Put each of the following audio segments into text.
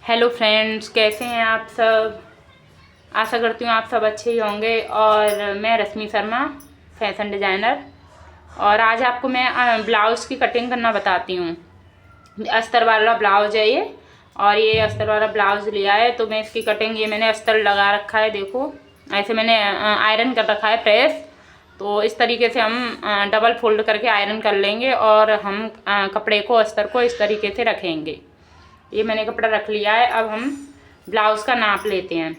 Hello friends, कैसे हैं आप सब। आशा करती हूँ आप सब अच्छे ही होंगे। और मैं रश्मि शर्मा, फैशन डिज़ाइनर। और आज आपको मैं ब्लाउज़ की कटिंग करना बताती हूँ। अस्तर वाला ब्लाउज है ये, और ये अस्तर वाला ब्लाउज लिया है तो मैं इसकी कटिंग, ये मैंने अस्तर लगा रखा है, देखो ऐसे मैंने आयरन कर रखा है प्रेस। तो इस तरीके से हम डबल फोल्ड करके आयरन कर लेंगे और हम कपड़े को, अस्तर को इस तरीके से रखेंगे। ये मैंने कपड़ा रख लिया है। अब हम ब्लाउज़ का नाप लेते हैं।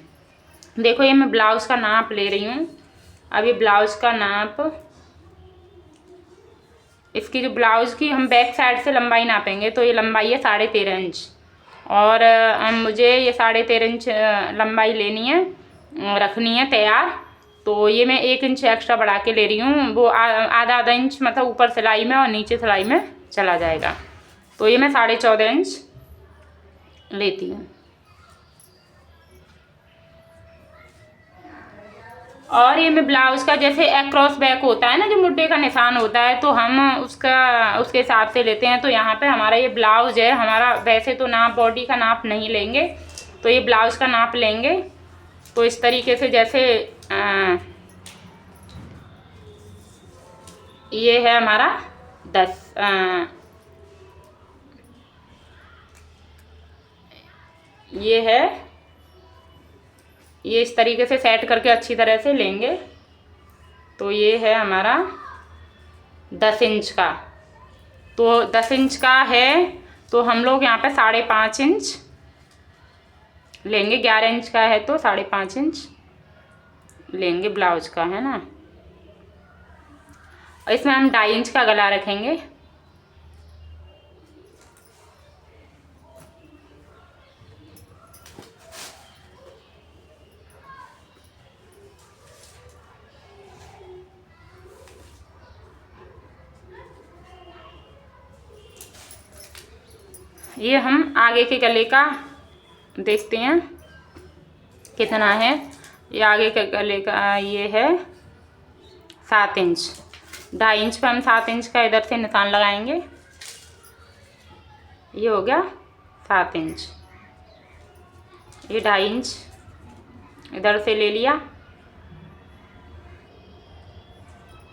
देखो ये मैं ब्लाउज़ का नाप ले रही हूँ। अब ये ब्लाउज़ का नाप, इसकी जो ब्लाउज़ की हम बैक साइड से लंबाई नापेंगे तो ये लंबाई है 13.5 इंच। और मुझे ये 13.5 इंच लंबाई लेनी है, रखनी है तैयार। तो ये मैं 1 इंच एक्स्ट्रा बढ़ा के ले रही हूँ, वो आधा आधा इंच मतलब ऊपर सिलाई में और नीचे सिलाई में चला जाएगा। तो ये मैं 14.5 इंच लेती हूँ। और ये मैं ब्लाउज़ का जैसे क्रॉस बैक होता है ना, जो मुड्डे का निशान होता है, तो हम उसके हिसाब से लेते हैं। तो यहाँ पे हमारा ये ब्लाउज़ है, हमारा वैसे तो नाप बॉडी का नाप नहीं लेंगे, तो ये ब्लाउज़ का नाप लेंगे। तो इस तरीके से जैसे ये है हमारा 10, ये है, ये इस तरीके से सेट करके अच्छी तरह से लेंगे। तो ये है हमारा 10 इंच का। तो 10 इंच का है तो हम लोग यहाँ पे 5.5 इंच लेंगे। 11 इंच का है तो 5.5 इंच लेंगे ब्लाउज का, है ना। और इसमें हम 2.5 इंच का गला रखेंगे। ये हम आगे के गले का देखते हैं कितना है। ये आगे के गले का ये है 7 इंच। 2.5 इंच पे हम 7 इंच का इधर से निशान लगाएंगे। ये हो गया 7 इंच। ये 2.5 इंच इधर से ले लिया,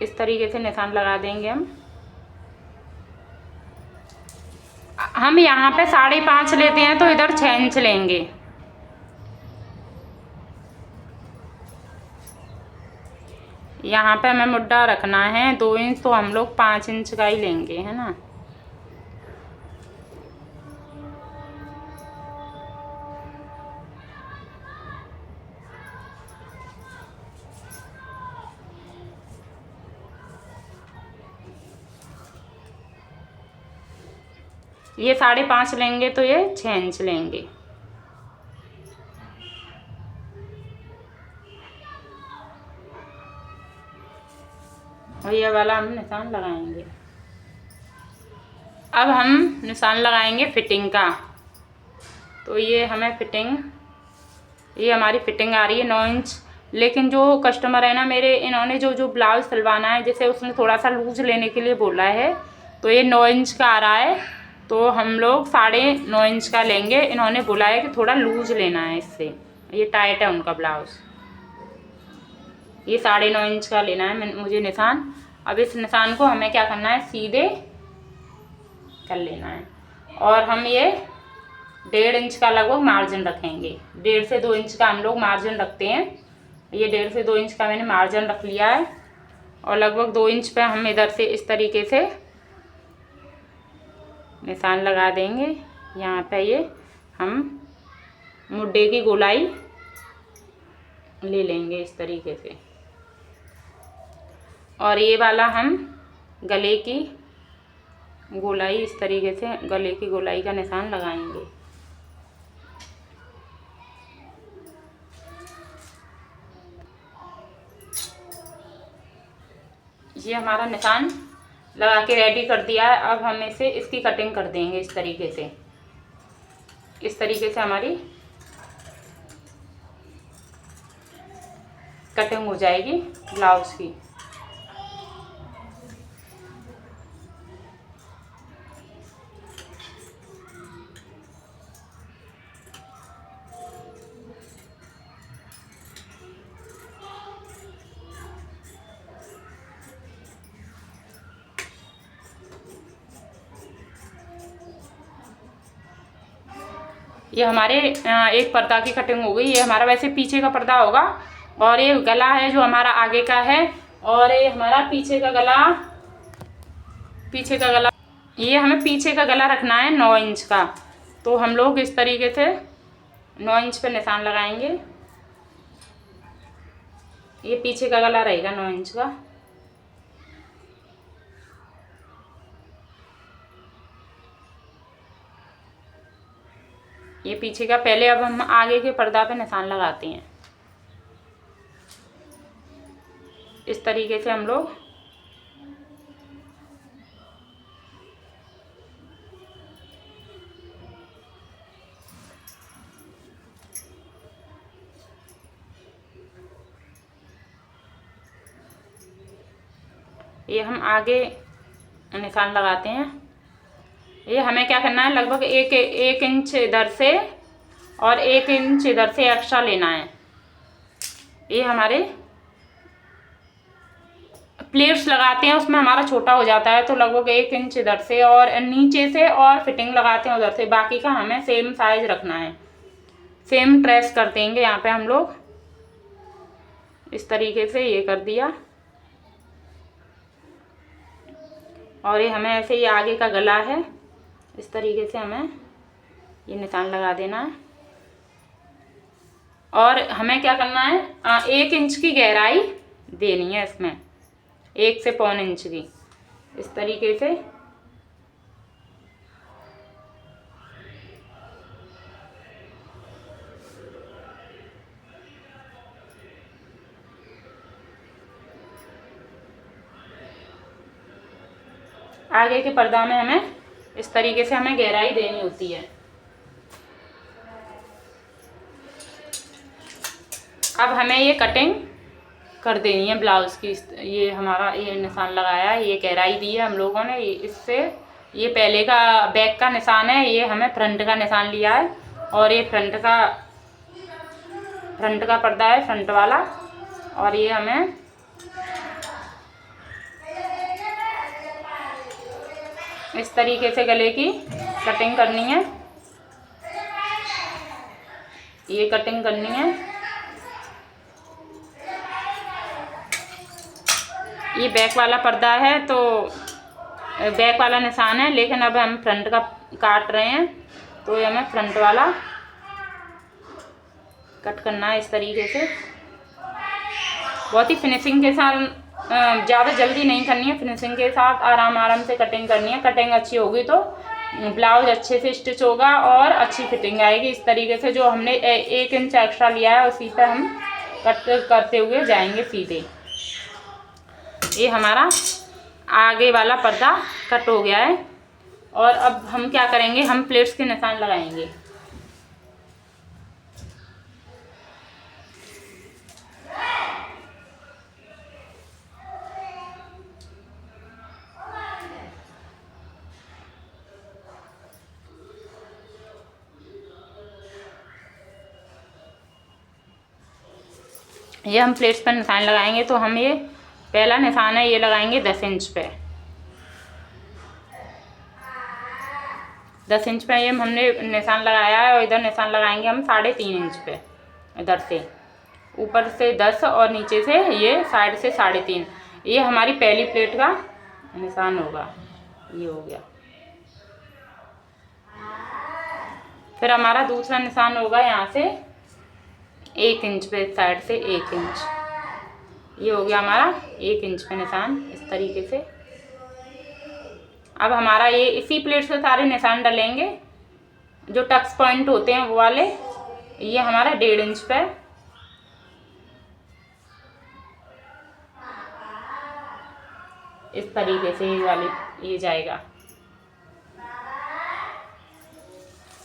इस तरीके से निशान लगा देंगे हम यहाँ पे 5.5 लेते हैं तो इधर 6 इंच लेंगे। यहाँ पे हमें मुड्डा रखना है 2 इंच, तो हम लोग 5 इंच का ही लेंगे, है ना। ये 5.5 लेंगे तो ये 6 इंच लेंगे। और ये वाला हम निशान लगाएंगे। अब हम निशान लगाएंगे फिटिंग का। तो ये हमें फिटिंग, ये हमारी फिटिंग आ रही है 9 इंच। लेकिन जो कस्टमर है ना मेरे, इन्होंने जो ब्लाउज़ सिलवाना है, जैसे उसने थोड़ा सा लूज लेने के लिए बोला है, तो ये 9 इंच का आ रहा है। तो हम लोग 9.5 इंच का लेंगे। इन्होंने बोला है कि थोड़ा लूज लेना है इससे, ये टाइट है उनका ब्लाउज़। ये 9.5 इंच का लेना है मुझे निशान। अब इस निशान को हमें क्या करना है, सीधे कर लेना है। और हम ये 1.5 इंच का लगभग मार्जिन रखेंगे। 1.5 से 2 इंच का हम लोग मार्जिन रखते हैं। ये 1.5 से 2 इंच का मैंने मार्जिन रख लिया है। और लगभग 2 इंच पे हम इधर से इस तरीके से निशान लगा देंगे। यहाँ पे ये हम मुड्डे की गोलाई ले लेंगे इस तरीके से। और ये वाला हम गले की गोलाई, इस तरीके से गले की गोलाई का निशान लगाएंगे। ये हमारा निशान लगा के रेडी कर दिया है। अब हम इसे, इसकी कटिंग कर देंगे इस तरीके से। इस तरीके से हमारी कटिंग हो जाएगी ब्लाउज़ की। ये हमारे एक पर्दा की कटिंग हो गई। ये हमारा वैसे पीछे का पर्दा होगा और ये गला है जो हमारा आगे का है, और ये हमारा पीछे का गला ये हमें पीछे का गला रखना है 9 इंच का। तो हम लोग इस तरीके से 9 इंच पे निशान लगाएंगे। ये पीछे का गला रहेगा 9 इंच का। ये पीछे का। पहले अब हम आगे के पर्दा पे निशान लगाते हैं। इस तरीके से हम लोग ये हम आगे निशान लगाते हैं। ये हमें क्या करना है, लगभग एक इंच इधर से और 1 इंच इधर से एक्स्ट्रा लेना है। ये हमारे प्लेट्स लगाते हैं उसमें हमारा छोटा हो जाता है, तो लगभग 1 इंच इधर से और नीचे से और फिटिंग लगाते हैं उधर से। बाकी का हमें सेम साइज रखना है। सेम ट्रेस कर देंगे यहाँ पे हम लोग। इस तरीके से ये कर दिया। और ये हमें ऐसे ही आगे का गला है, इस तरीके से हमें ये निशान लगा देना है। और हमें क्या करना है, 1 इंच की गहराई देनी है इसमें, 1 से पौन इंच की। इस तरीके से आगे के पर्दा में हमें इस तरीके से हमें गहराई देनी होती है। अब हमें ये कटिंग कर देनी है ब्लाउज़ की। ये हमारा ये निशान लगाया है, ये गहराई दी है हम लोगों ने। इससे ये पहले का बैक का निशान है, ये हमें फ्रंट का निशान लिया है। और ये फ्रंट का पर्दा है, फ्रंट वाला। और ये हमें इस तरीके से गले की कटिंग करनी है। ये कटिंग करनी है। ये बैक वाला पर्दा है, तो बैक वाला निशान है, लेकिन अब हम फ्रंट का काट रहे हैं, तो ये हमें फ्रंट वाला कट करना है इस तरीके से। बहुत ही फिनिशिंग के साथ, ज़्यादा जल्दी नहीं करनी है, फिनिशिंग के साथ आराम से कटिंग करनी है। कटिंग अच्छी होगी तो ब्लाउज अच्छे से स्टिच होगा और अच्छी फिटिंग आएगी। इस तरीके से जो हमने 1 इंच एक्स्ट्रा लिया है उसी पे हम कट करते हुए जाएंगे सीधे। ये हमारा आगे वाला पर्दा कट हो गया है। और अब हम क्या करेंगे, हम प्लेट्स के निशान लगाएंगे। ये हम प्लेट्स पर निशान लगाएंगे, तो हम ये पहला निशान है ये लगाएंगे 10 इंच पे। 10 इंच पे ये हमने निशान लगाया है, और इधर निशान लगाएंगे हम 3.5 इंच पे। इधर से ऊपर से 10 और नीचे से ये साइड से 3.5। ये हमारी पहली प्लेट का निशान होगा। ये हो गया। फिर हमारा दूसरा निशान होगा यहाँ से 1 इंच पे, साइड से 1 इंच। ये हो गया हमारा 1 इंच पे निशान, इस तरीके से। अब हमारा ये इसी प्लेट से सारे निशान डलेंगे। जो टक्स पॉइंट होते हैं वो वाले, ये हमारा 1.5 इंच पे। इस तरीके से ये वाली ये जाएगा।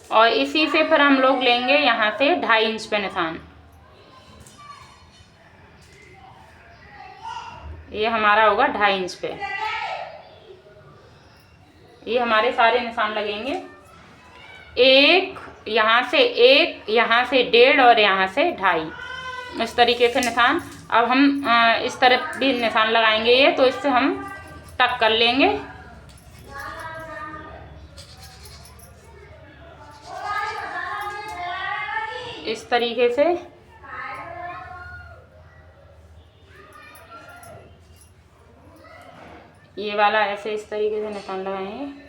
और इसी से फिर हम लोग लेंगे यहाँ से 2.5 इंच पे निशान। ये हमारा होगा 2.5 इंच पे। ये हमारे सारे निशान लगेंगे। एक यहाँ से 1, यहाँ से 1.5 और यहाँ से 2.5, इस तरीके से निशान। अब हम इस तरफ भी निशान लगाएंगे ये, तो इससे हम टक कर लेंगे। इस तरीके से ये वाला ऐसे इस तरीके से निशान लगाएंगे।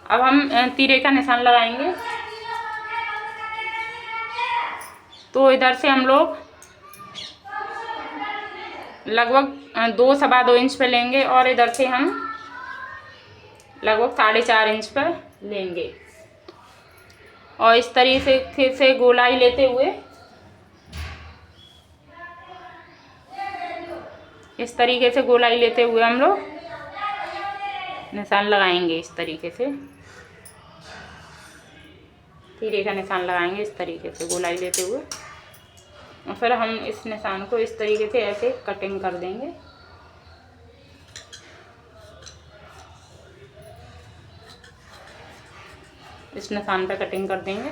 अब हम तीरे का निशान लगाएंगे। तो इधर से हम लोग लगभग 2-2.25 इंच पे लेंगे और इधर से हम लगभग 4.5 इंच पर लेंगे और इस तरीके से गोलाई लेते हुए हम लोग निशान लगाएंगे। इस तरीके से तीरे का निशान लगाएंगे, इस तरीके से गोलाई लेते हुए, और फिर हम इस निशान को इस तरीके से ऐसे कटिंग कर देंगे। इस निशान पे कटिंग कर देंगे।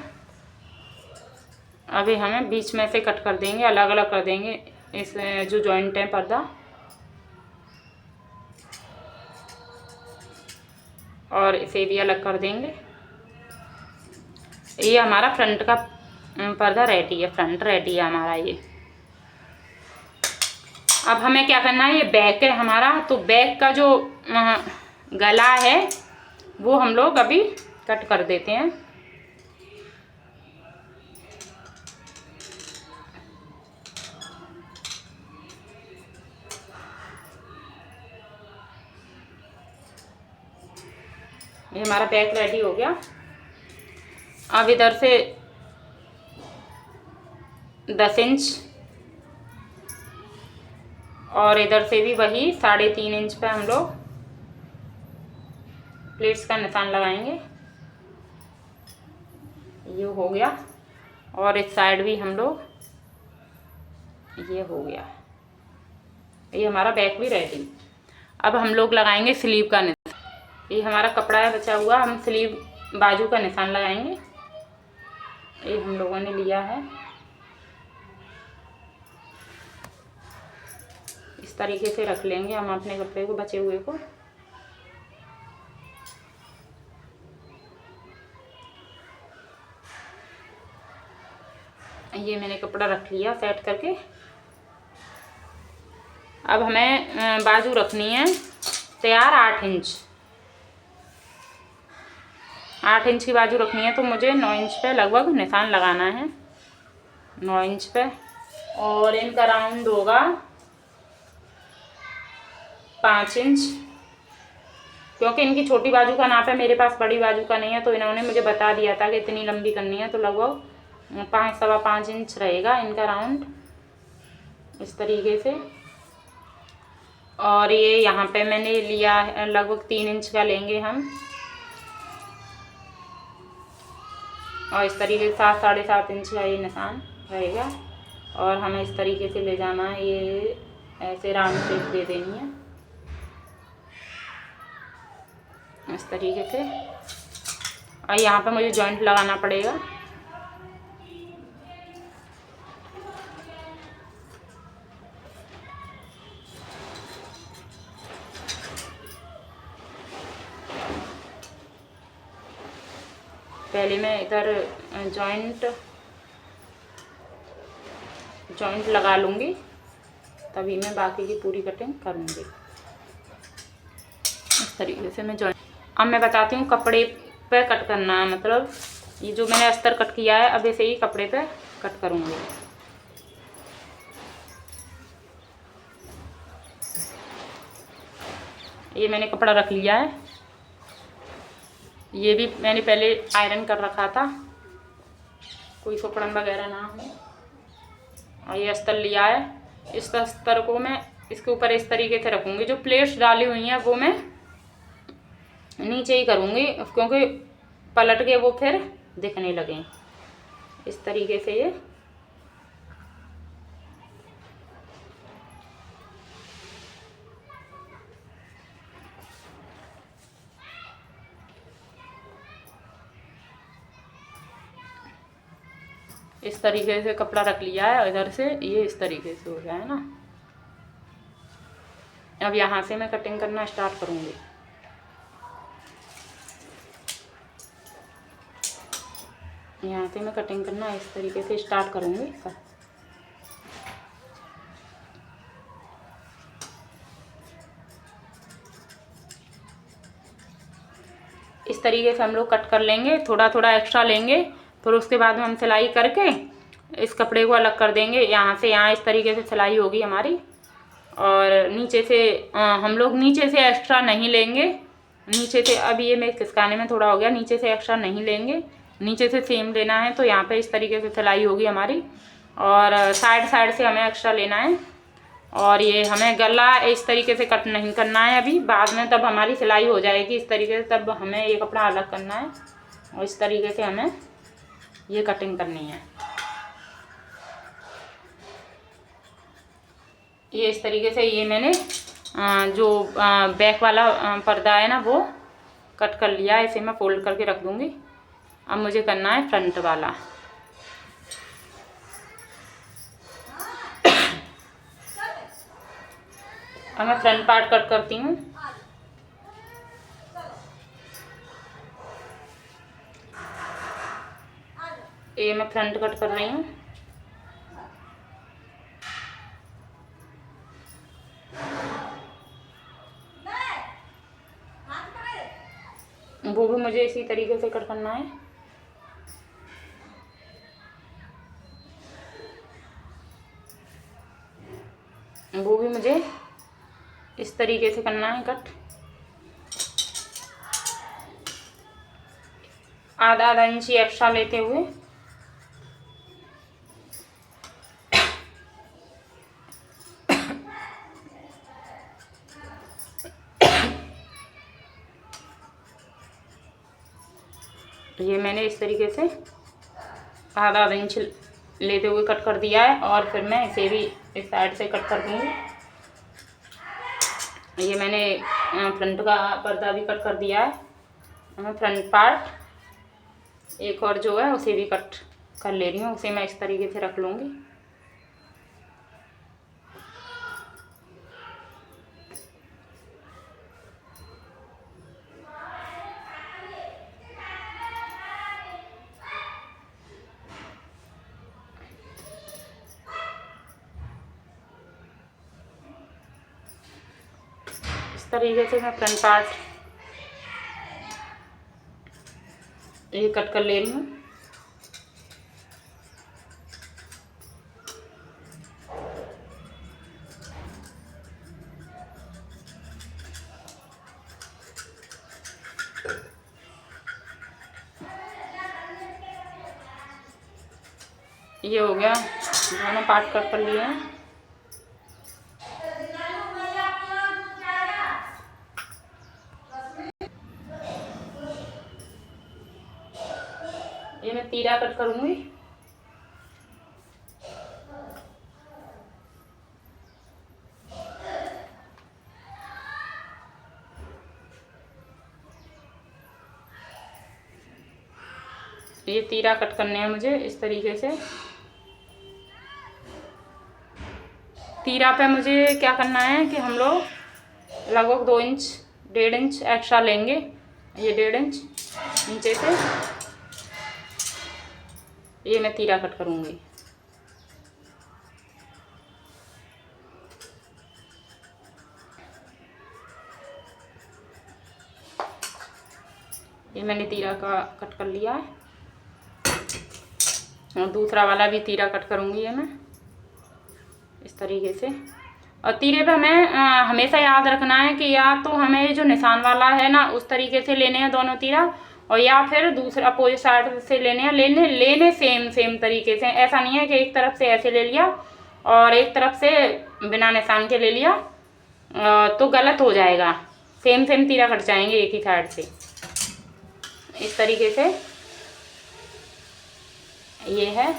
अभी हमें बीच में से कट कर देंगे, अलग अलग कर देंगे इस जो जॉइंट है पर्दा, और इसे भी अलग कर देंगे। ये हमारा फ्रंट का पर्दा रेडी है, फ्रंट रेडी है हमारा ये। अब हमें क्या करना है, ये बैक है हमारा, तो बैक का जो गला है वो हम लोग अभी कट कर देते हैं। ये हमारा बैक रेडी हो गया। अब इधर से 10 इंच और इधर से भी वही 3.5 इंच पे हम लोग प्लेट्स का निशान लगाएंगे। ये हो गया, और इस साइड भी हम लोग, ये हो गया। ये हमारा बैक भी रेडी। अब हम लोग लगाएंगे स्लीव का निशान। ये हमारा कपड़ा है बचा हुआ, हम स्लीव बाजू का निशान लगाएंगे। ये हम लोगों ने लिया है, इस तरीके से रख लेंगे हम अपने कपड़े को, बचे हुए को। ये मैंने कपड़ा रख लिया सेट करके। अब हमें बाजू रखनी है तैयार 8 इंच। 8 इंच की बाजू रखनी है, तो मुझे 9 इंच पे लगभग निशान लगाना है, 9 इंच पे। और इनका राउंड होगा 5 इंच, क्योंकि इनकी छोटी बाजू का नाप है, मेरे पास बड़ी बाजू का नहीं है, तो इन्होंने मुझे बता दिया था कि इतनी लंबी करनी है, तो लगभग 5-5.25 इंच रहेगा इनका राउंड, इस तरीके से। और ये यहाँ पे मैंने लिया है लगभग 3 इंच का लेंगे हम, और इस तरीके से 7-7.5 इंच का ये निशान रहेगा। और हमें इस तरीके से ले जाना है, ये ऐसे राउंड शेप दे देनी है इस तरीके से। और यहाँ पे मुझे जॉइंट लगाना पड़ेगा। पहले मैं इधर जॉइंट लगा लूँगी, तभी मैं बाकी की पूरी कटिंग करूँगी। इस तरीके से मैं जॉइंट, अब मैं बताती हूँ कपड़े पे कट करना है, मतलब ये जो मैंने अस्तर कट किया है, अब ऐसे ही कपड़े पे कट करूँगी। ये मैंने कपड़ा रख लिया है, ये भी मैंने पहले आयरन कर रखा था, कोई सिकुड़न वगैरह ना हो। और ये अस्तर लिया है, इस अस्तर को मैं इसके ऊपर इस तरीके से रखूँगी। जो प्लेट्स डाली हुई हैं वो मैं नीचे ही करूँगी, क्योंकि पलट के वो फिर दिखने लगे। इस तरीके से ये इस तरीके से कपड़ा रख लिया है, इधर से ये इस तरीके से हो गया है ना, अब यहाँ से मैं कटिंग करना स्टार्ट करूँगी। यहाँ से मैं कटिंग करना इस तरीके से स्टार्ट करूँगी। इस तरीके से हम लोग कट कर लेंगे, थोड़ा थोड़ा एक्स्ट्रा लेंगे, फिर उसके बाद में हम सिलाई करके इस कपड़े को अलग कर देंगे। यहाँ से यहाँ इस तरीके से सिलाई होगी हमारी, और नीचे से हम लोग नीचे से एक्स्ट्रा नहीं लेंगे। नीचे से अब ये मैं खिसकाने में थोड़ा हो गया, नीचे से एक्स्ट्रा नहीं लेंगे, नीचे से सेम लेना है। तो यहाँ पे इस तरीके से सिलाई होगी हमारी, और साइड साइड से हमें एक्स्ट्रा लेना है। और ये हमें गला इस तरीके से कट नहीं करना है अभी, बाद में तब हमारी सिलाई हो जाएगी इस तरीके से, तब हमें ये कपड़ा अलग करना है। और इस तरीके से हमें ये कटिंग करनी है। ये इस तरीके से ये मैंने जो बैक वाला पर्दा है ना वो कट कर लिया है। इसे मैं फोल्ड करके रख दूँगी। अब मुझे करना है फ्रंट वाला। अब मैं फ्रंट पार्ट कट करती हूँ। ये मैं फ्रंट कट कर रही हूँ। वो भी मुझे इसी तरीके से कट करना है। वो भी मुझे इस तरीके से करना है कट, आधा आधा इंची एक्स्ट्रा लेते हुए। ये मैंने इस तरीके से आधा आधा इंच लेते हुए कट कर दिया है, और फिर मैं इसे भी इस साइड से कट कर दूँगी। ये मैंने फ्रंट का पर्दा भी कट कर दिया है। मैं फ्रंट पार्ट एक और जो है उसे भी कट कर ले रही हूँ, उसे मैं इस तरीके से रख लूँगी। इस तरीके से मैं फ्रंट पार्ट ये कट कर ले रही हूँ। ये हो गया, दोनों पार्ट कट कर लिए हैं। ये मैं तीरा कट करूँगी। ये तीरा कट करने हैं मुझे इस तरीके से। तीरा पे मुझे क्या करना है कि हम लोग लगभग 2 इंच 1.5 इंच एक्स्ट्रा लेंगे। ये 1.5 इंच नीचे से ये मैं तीरा कट करूँगी। ये मैंने तीरा का कट कर लिया है, और दूसरा वाला भी तीरा कट करूँगी ये मैं इस तरीके से। और तीरे पे हमें हमेशा याद रखना है कि या तो हमें जो निशान वाला है ना उस तरीके से लेने हैं दोनों तीरा, और या फिर दूसरा अपोजिट साइड से लेने हैं। लेने सेम तरीके से। ऐसा नहीं है कि एक तरफ से ऐसे ले लिया और एक तरफ से बिना निशान के ले लिया, तो गलत हो जाएगा। सेम तीरा कट जाएंगे एक ही साइड से इस तरीके से। ये है,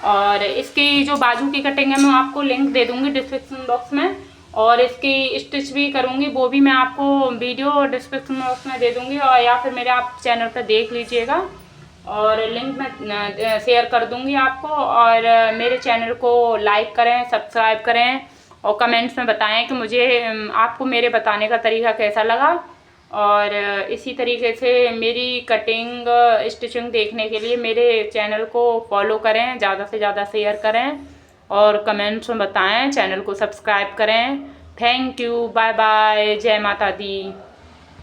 और इसकी जो बाजू की कटिंग है मैं आपको लिंक दे दूंगी डिस्क्रिप्शन बॉक्स में, और इसकी स्टिच भी करूंगी वो भी मैं आपको वीडियो डिस्क्रिप्शन बॉक्स में दे दूंगी, और या फिर मेरे आप चैनल पर देख लीजिएगा, और लिंक मैं शेयर कर दूंगी आपको। और मेरे चैनल को लाइक करें, सब्सक्राइब करें, और कमेंट्स में बताएं कि मुझे आपको मेरे बताने का तरीका कैसा लगा। और इसी तरीके से मेरी कटिंग स्टिचिंग देखने के लिए मेरे चैनल को फॉलो करें, ज़्यादा से ज़्यादा शेयर करें और कमेंट्स में बताएं, चैनल को सब्सक्राइब करें। थैंक यू, बाय बाय, जय माता दी।